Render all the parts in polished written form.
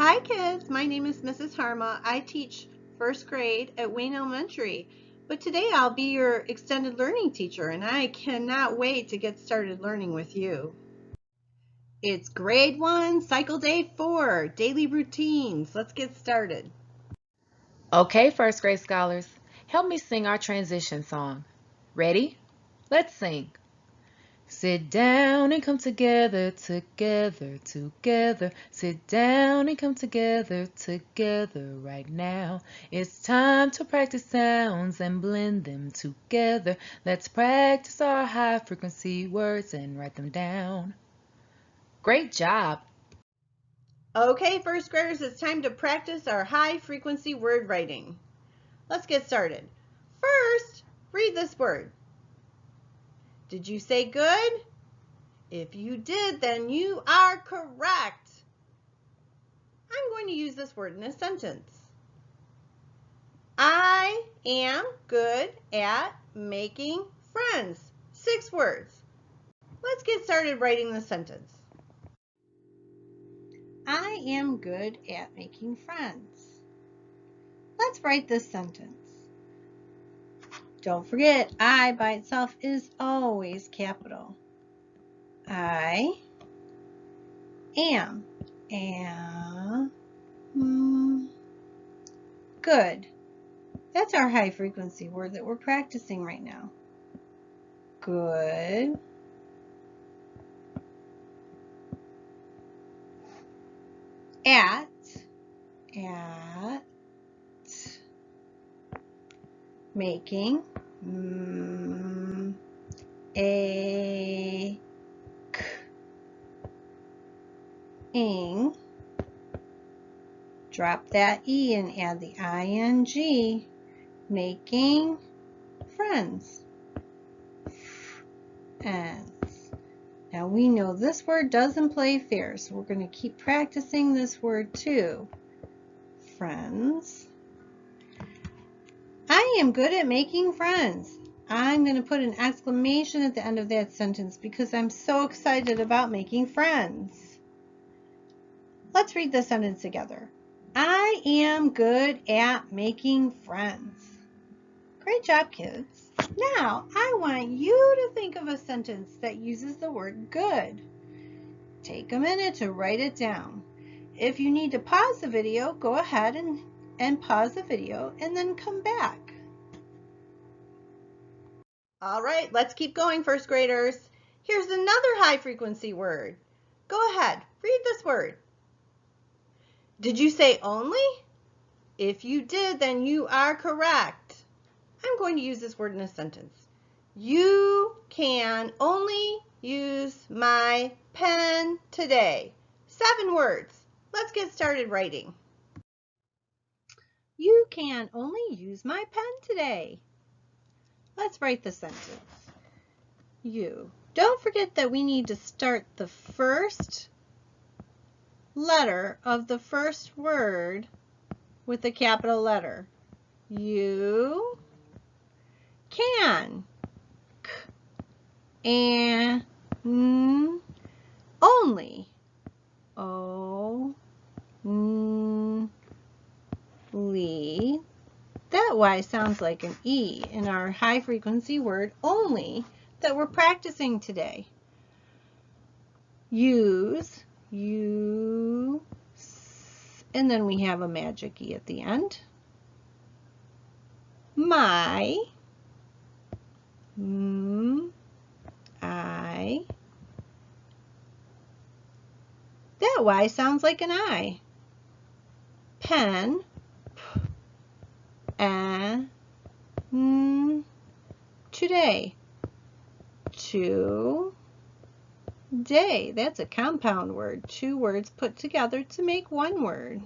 Hi kids, my name is Mrs. Harma. I teach first grade at Wayne Elementary, but today I'll be your extended learning teacher and I cannot wait to get started learning with you. It's grade 1, cycle day 4, daily routines. Let's get started. Okay, first grade scholars, help me sing our transition song. Ready? Let's sing. Sit down and come together, together, together. Sit down and come together, together right now. It's time to practice sounds and blend them together. Let's practice our high frequency words and write them down. Great job! Okay, first graders, it's time to practice our high frequency word writing. Let's get started. First, read this word. Did you say good? If you did, then you are correct. I'm going to use this word in a sentence. I am good at making friends. 6 words. Let's get started writing the sentence. I am good at making friends. Let's write this sentence. Don't forget, I by itself is always capital. I am good. That's our high frequency word that we're practicing right now. Good at making ing. Drop that E and add the ing. Making friends. Friends. Now we know this word doesn't play fair, so we're going to keep practicing this word too. Friends. I am good at making friends. I'm going to put an exclamation at the end of that sentence because I'm so excited about making friends. Let's read the sentence together. I am good at making friends. Great job, kids. Now, I want you to think of a sentence that uses the word good. Take a minute to write it down. If you need to pause the video, go ahead and pause the video and then come back. All right, let's keep going, first graders. Here's another high frequency word. Go ahead, read this word. Did you say only? If you did, then you are correct. I'm going to use this word in a sentence. You can only use my pen today. 7 words. Let's get started writing. You can only use my pen today. Let's write the sentence. You. Don't forget that we need to start the first letter of the first word with a capital letter. You can. And only. Only. That Y sounds like an E in our high frequency word only that we're practicing today. Use, and then we have a magic E at the end. My, I. That Y sounds like an I. Pen, today. Today. That's a compound word. 2 words put together to make 1 word.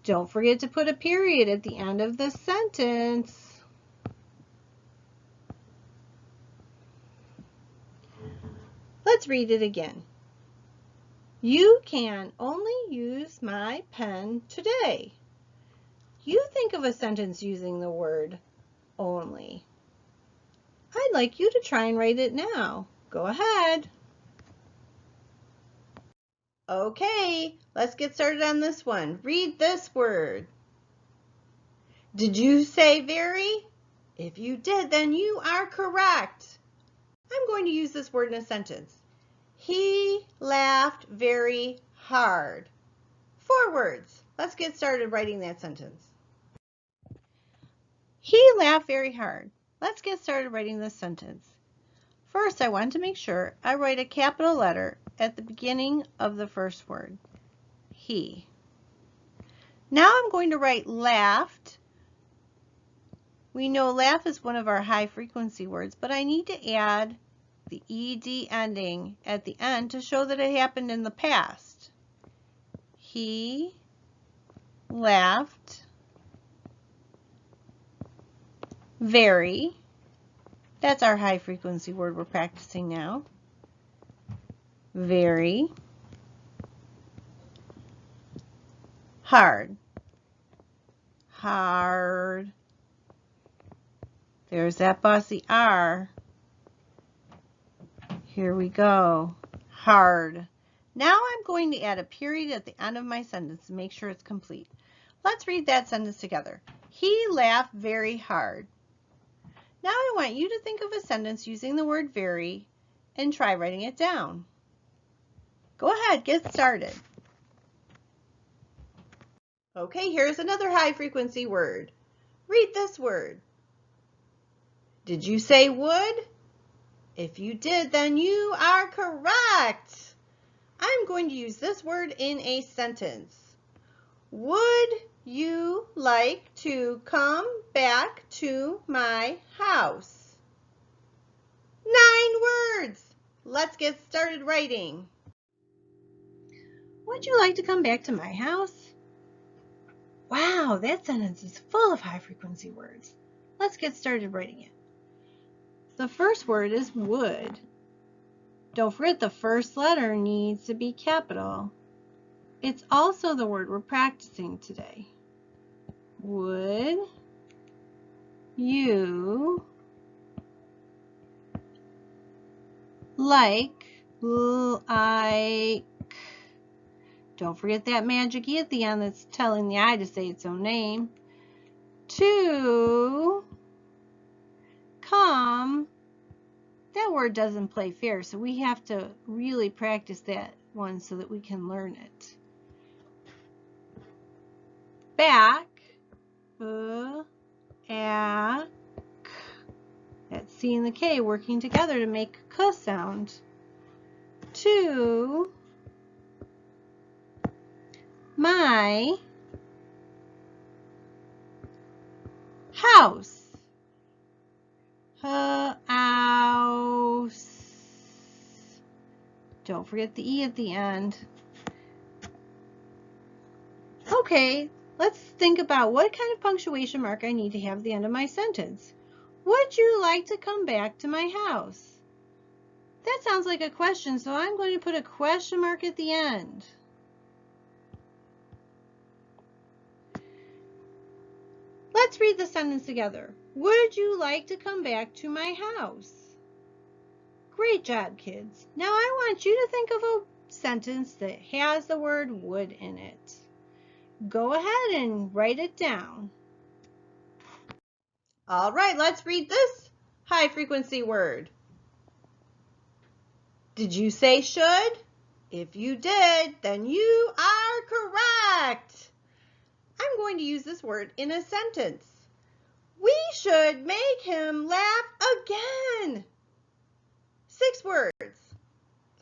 Don't forget to put a period at the end of the sentence. Let's read it again. You can only use my pen today. You think of a sentence using the word only. I'd like you to try and write it now. Go ahead. Okay, let's get started on this one. Read this word. Did you say very? If you did, then you are correct. I'm going to use this word in a sentence. He laughed very hard. 4 words. Let's get started writing that sentence. He laughed very hard. Let's get started writing this sentence. First, I want to make sure I write a capital letter at the beginning of the first word. He. Now I'm going to write laughed. We know laugh is one of our high frequency words, but I need to add the ed ending at the end to show that it happened in the past. He laughed very. That's our high frequency word we're practicing now. Very hard. Hard. There's that bossy R. Here we go. Hard. Now I'm going to add a period at the end of my sentence to make sure it's complete. Let's read that sentence together. He laughed very hard. Now I want you to think of a sentence using the word very and try writing it down. Go ahead, get started. Okay, here's another high frequency word. Read this word. Did you say would? If you did, then you are correct. I'm going to use this word in a sentence. Would you like to come back to my house? 9 words. Let's get started writing. Would you like to come back to my house? Wow, that sentence is full of high frequency words. Let's get started writing it. The first word is would. Don't forget the first letter needs to be capital. It's also the word we're practicing today. Would you like, don't forget that magic E at the end that's telling the I to say its own name, to come. That word doesn't play fair, so we have to really practice that one so that we can learn it. Back, that C and the K working together to make a K sound. To my house. House. Don't forget the E at the end. Okay, let's think about what kind of punctuation mark I need to have at the end of my sentence. Would you like to come back to my house? That sounds like a question, so I'm going to put a question mark at the end. Let's read the sentence together. Would you like to come back to my house? Great job, kids. Now I want you to think of a sentence that has the word would in it. Go ahead and write it down. All right, let's read this high frequency word. Did you say should? If you did, then you are correct. I'm going to use this word in a sentence. We should make him laugh again. 6 words.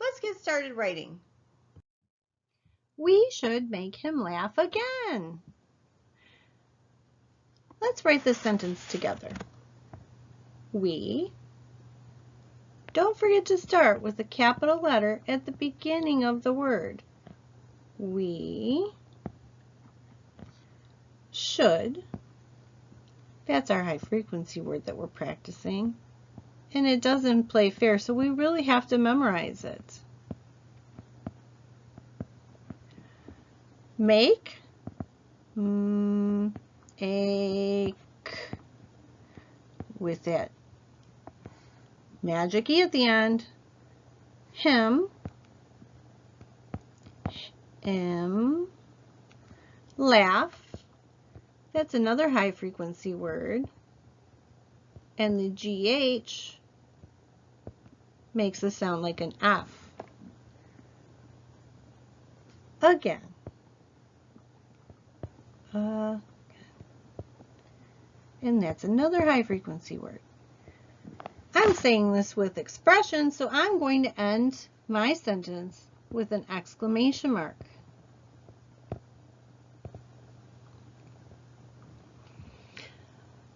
Let's get started writing. We should make him laugh again. Let's write this sentence together. We. Don't forget to start with a capital letter at the beginning of the word. We should. That's our high frequency word that we're practicing. And it doesn't play fair, so we really have to memorize it. Make, ache, with that magic E at the end, him, M, laugh. That's another high frequency word. And the GH makes a sound like an F. Again. And that's another high frequency word. I'm saying this with expression, so I'm going to end my sentence with an exclamation mark.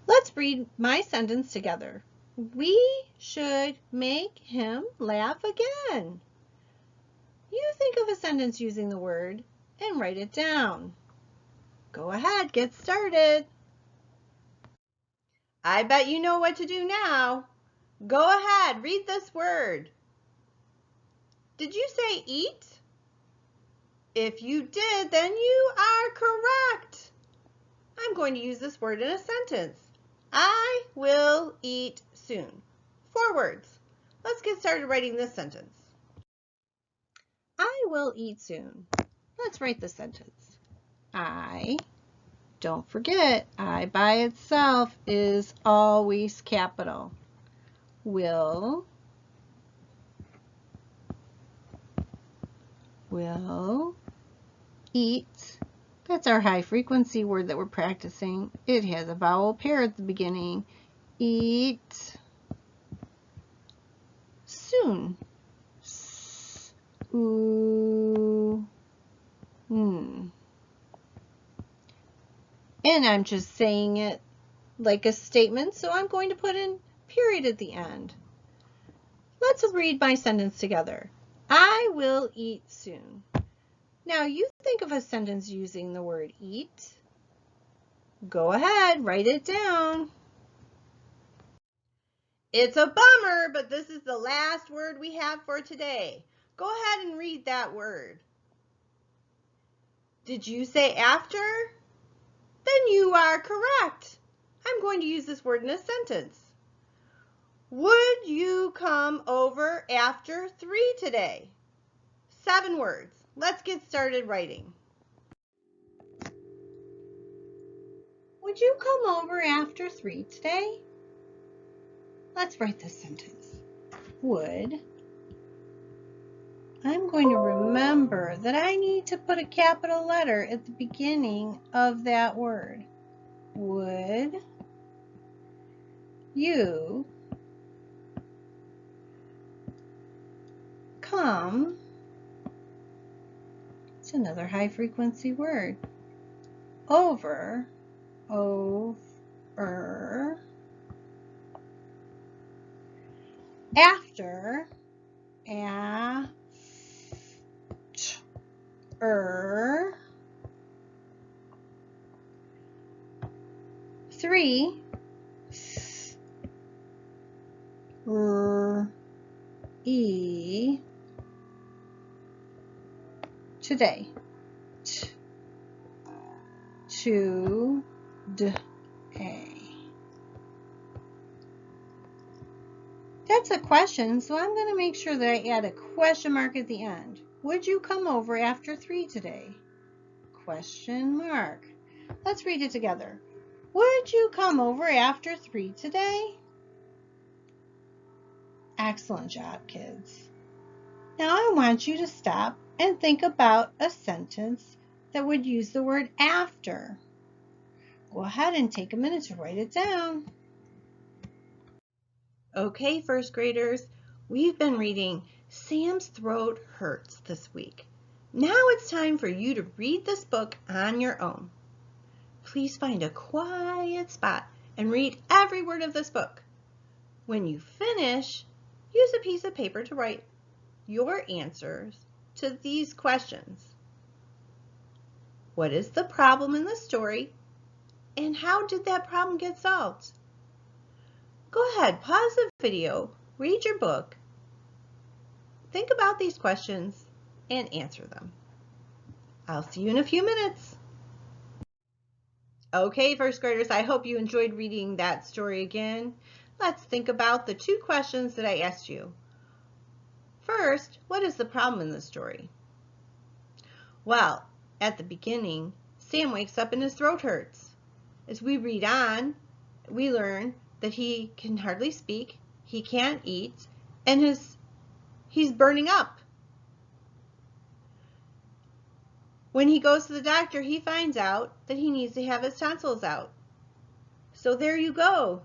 Let's read my sentence together. We should make him laugh again. You think of a sentence using the word and write it down. Go ahead, get started. I bet you know what to do now. Go ahead, read this word. Did you say eat? If you did, then you are correct. I'm going to use this word in a sentence. I will eat soon. 4 words. Let's get started writing this sentence. I will eat soon. Let's write the sentence. Don't forget, I by itself is always capital. Will eat. That's our high frequency word that we're practicing. It has a vowel pair at the beginning. Eat soon. And I'm just saying it like a statement, so I'm going to put in period at the end. Let's read my sentence together. I will eat soon. Now you think of a sentence using the word eat. Go ahead, write it down. It's a bummer, but this is the last word we have for today. Go ahead and read that word. Did you say after? Then you are correct. I'm going to use this word in a sentence. Would you come over after 3 today? 7 words. Let's get started writing. Would you come over after 3 today? Let's write this sentence. Would. I'm going to remember that I need to put a capital letter at the beginning of that word. Would you come? It's another high frequency word. Over. After. 3 today. Today. That's a question, so I'm going to make sure that I add a question mark at the end. Would you come over after 3 today? Question mark. Let's read it together. Would you come over after 3 today? Excellent job, kids. Now I want you to stop and think about a sentence that would use the word after. Go ahead and take a minute to write it down. Okay, first graders, we've been reading Sam's Throat Hurts this week. Now it's time for you to read this book on your own. Please find a quiet spot and read every word of this book. When you finish, use a piece of paper to write your answers to these questions. What is the problem in the story, and how did that problem get solved? Go ahead, pause the video, read your book, think about these questions, and answer them. I'll see you in a few minutes. Okay, first graders, I hope you enjoyed reading that story again. Let's think about the 2 questions that I asked you. First, what is the problem in the story? Well, at the beginning, Sam wakes up and his throat hurts. As we read on, we learn that he can hardly speak, he can't eat, and he's burning up. When he goes to the doctor, he finds out that he needs to have his tonsils out. So there you go.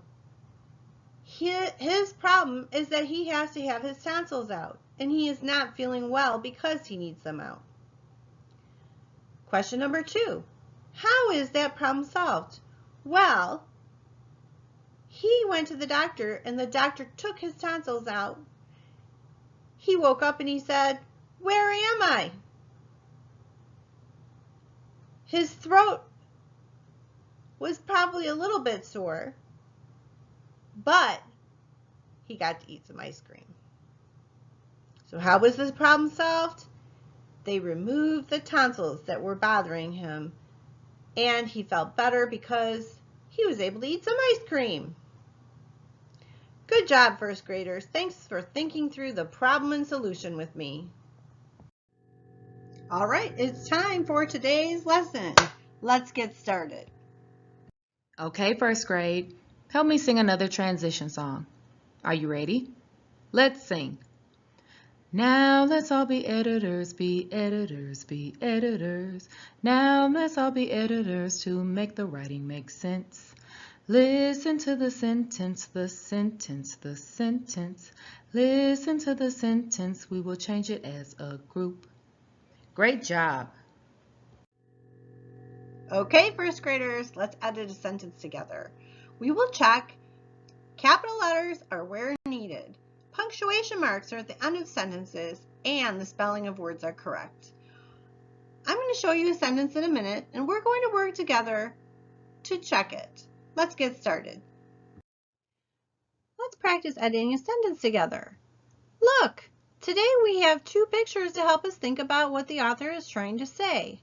His problem is that he has to have his tonsils out, and he is not feeling well because he needs them out. Question number 2. How is that problem solved? Well, he went to the doctor and the doctor took his tonsils out. He woke up and he said, "Where am I?" His throat was probably a little bit sore, but he got to eat some ice cream. So how was this problem solved? They removed the tonsils that were bothering him, and he felt better because he was able to eat some ice cream. Good job, first graders. Thanks for thinking through the problem and solution with me. All right, it's time for today's lesson. Let's get started. Okay, first grade, help me sing another transition song. Are you ready? Let's sing. Now let's all be editors, be editors, be editors. Now let's all be editors to make the writing make sense. Listen to the sentence, the sentence, the sentence. Listen to the sentence, we will change it as a group. Great job. Okay, first graders, let's edit a sentence together. We will check capital letters are where needed. Punctuation marks are at the end of sentences, and the spelling of words are correct. I'm going to show you a sentence in a minute, and we're going to work together to check it. Let's get started. Let's practice editing a sentence together. Look, today we have 2 pictures to help us think about what the author is trying to say.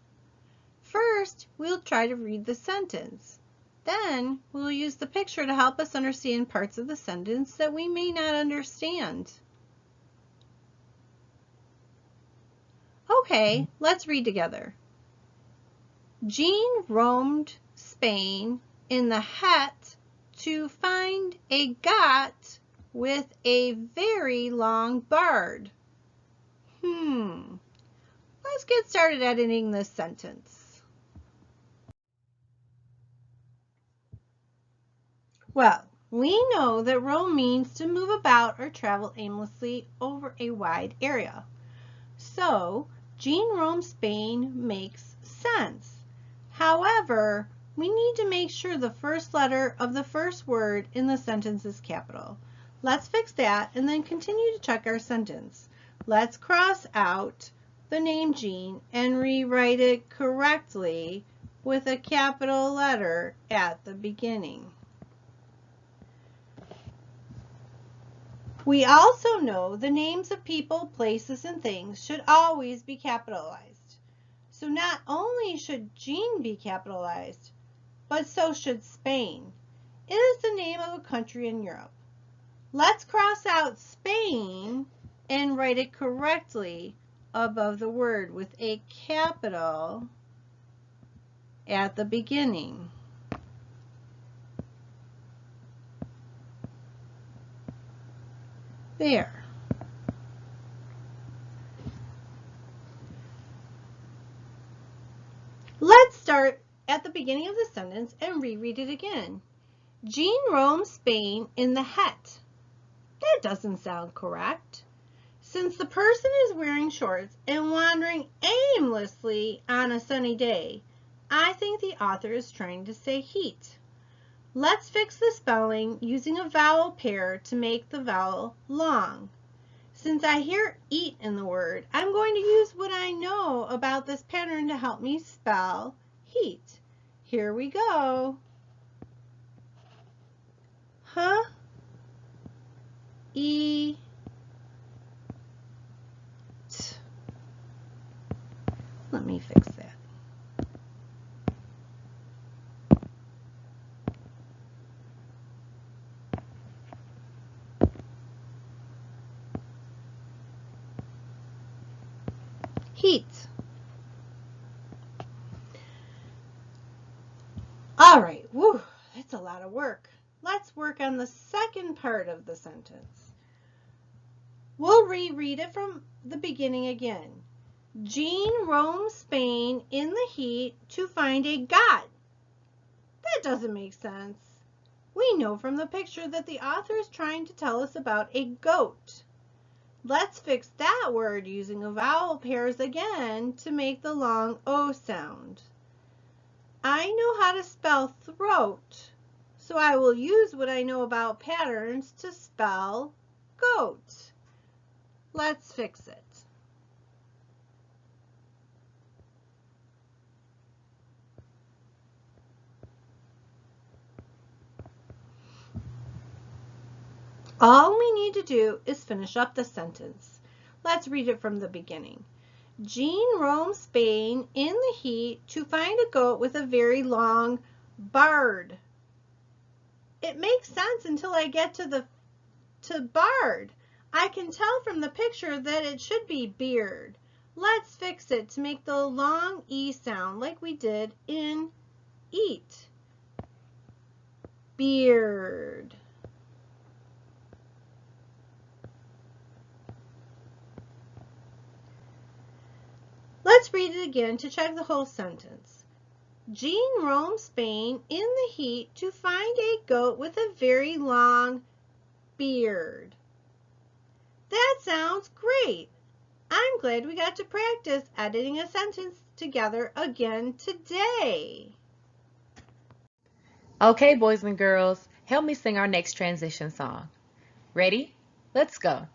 First, we'll try to read the sentence. Then, we'll use the picture to help us understand parts of the sentence that we may not understand. Okay, let's read together. Jean roamed Spain in the hat to find a got with a very long bard. Let's get started editing this sentence. Well, we know that roam means to move about or travel aimlessly over a wide area. So, Jean roamed Spain makes sense. However, we need to make sure the first letter of the first word in the sentence is capital. Let's fix that and then continue to check our sentence. Let's cross out the name Jean and rewrite it correctly with a capital letter at the beginning. We also know the names of people, places, and things should always be capitalized. So not only should Jean be capitalized, but so should Spain. It is the name of a country in Europe. Let's cross out Spain and write it correctly above the word with a capital at the beginning. There. Let's start at the beginning of the sentence and reread it again. Jean roamed Spain in the het. That doesn't sound correct. Since the person is wearing shorts and wandering aimlessly on a sunny day, I think the author is trying to say heat. Let's fix the spelling using a vowel pair to make the vowel long. Since I hear eat in the word, I'm going to use what I know about this pattern to help me spell heat. Here we go. E T. Let me fix that. Heat. Whew, that's a lot of work. Let's work on the second part of the sentence. We'll reread it from the beginning again. Jean roamed Spain in the heat to find a god. That doesn't make sense. We know from the picture that the author is trying to tell us about a goat. Let's fix that word using the vowel pairs again to make the long O sound. I know how to spell throat, so I will use what I know about patterns to spell goat. Let's fix it. All we need to do is finish up the sentence. Let's read it from the beginning. Jean roamed Spain in the heat to find a goat with a very long bard. It makes sense until I get to bard. I can tell from the picture that it should be beard. Let's fix it to make the long E sound like we did in eat. Beard. Let's read it again to check the whole sentence. Jean roamed Spain in the heat to find a goat with a very long beard. That sounds great. I'm glad we got to practice editing a sentence together again today. Okay, boys and girls, help me sing our next transition song. Ready? Let's go.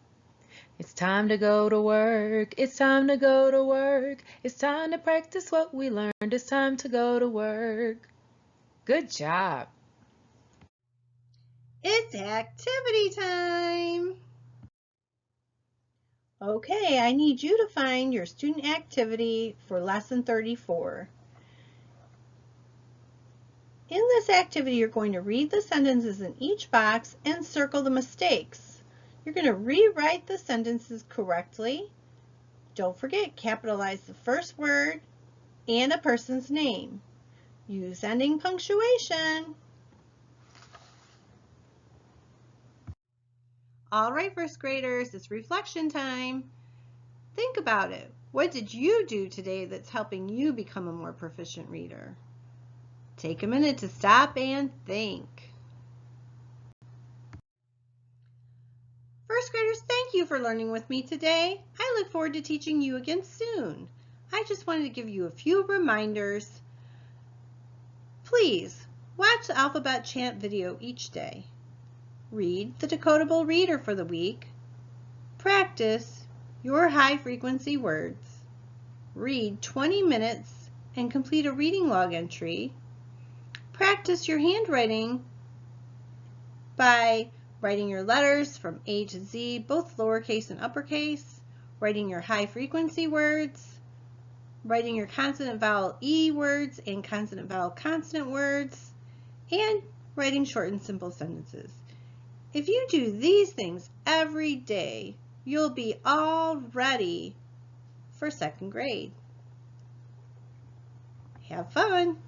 It's time to go to work. It's time to go to work. It's time to practice what we learned. It's time to go to work. Good job. It's activity time. Okay, I need you to find your student activity for lesson 34. In this activity, you're going to read the sentences in each box and circle the mistakes. You're going to rewrite the sentences correctly. Don't forget, capitalize the first word and a person's name. Use ending punctuation. All right, first graders, it's reflection time. Think about it. What did you do today that's helping you become a more proficient reader? Take a minute to stop and think. First graders, thank you for learning with me today. I look forward to teaching you again soon. I just wanted to give you a few reminders. Please watch the alphabet chant video each day. Read the Decodable Reader for the week. Practice your high frequency words. Read 20 minutes and complete a reading log entry. Practice your handwriting by writing your letters from A to Z, both lowercase and uppercase, writing your high frequency words, writing your consonant vowel E words and consonant vowel consonant words, and writing short and simple sentences. If you do these things every day, you'll be all ready for second grade. Have fun!